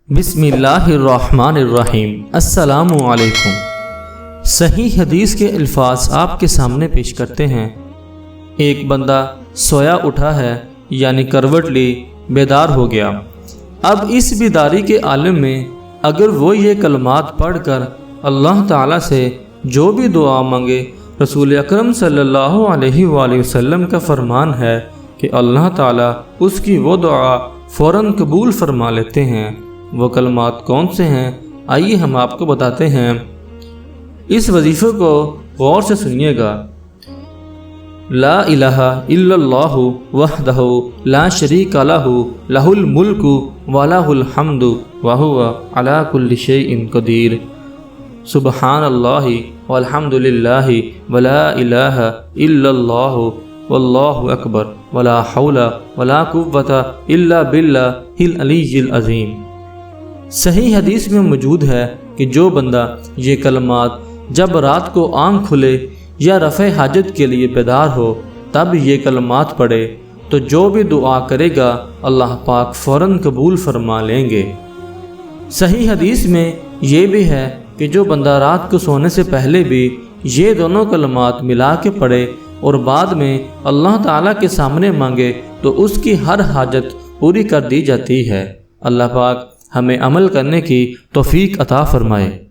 بسم اللہ الرحمن الرحیم۔ السلام علیکم۔ صحیح حدیث کے الفاظ آپ کے سامنے پیش کرتے ہیں۔ ایک بندہ سویا اٹھا ہے، یعنی کروٹ لی، بیدار ہو گیا۔ اب اس بیداری کے عالم میں اگر وہ یہ کلمات پڑھ کر اللہ تعالیٰ سے جو بھی دعا مانگے، رسول اکرم صلی اللہ علیہ وآلہ وسلم کا فرمان ہے کہ اللہ تعالیٰ اس کی وہ دعا فوراً قبول فرما لیتے ہیں۔ وہ کلمات کون سے ہیں؟ آئیے ہم آپ کو بتاتے ہیں۔ اس وظیفے کو غور سے سنیے گا۔ لا الہ الا اللہ وحدہ لا شریک لہ لہ الملک ولہ الحمد وہو علی کل شیء قدیر۔ سبحان اللہ والحمد للہ ولا الہ الا اللہ واللہ اکبر ولا حول ولا قوۃ الا باللہ العلی العظیم۔ صحیح حدیث میں موجود ہے کہ جو بندہ یہ کلمات جب رات کو آنکھ کھلے یا رفع حاجت کے لیے بیدار ہو تب یہ کلمات پڑھے تو جو بھی دعا کرے گا اللہ پاک فوراً قبول فرما لیں گے۔ صحیح حدیث میں یہ بھی ہے کہ جو بندہ رات کو سونے سے پہلے بھی یہ دونوں کلمات ملا کے پڑھے اور بعد میں اللہ تعالیٰ کے سامنے مانگے تو اس کی ہر حاجت پوری کر دی جاتی ہے۔ اللہ پاک ہمیں عمل کرنے کی توفیق عطا فرمائے۔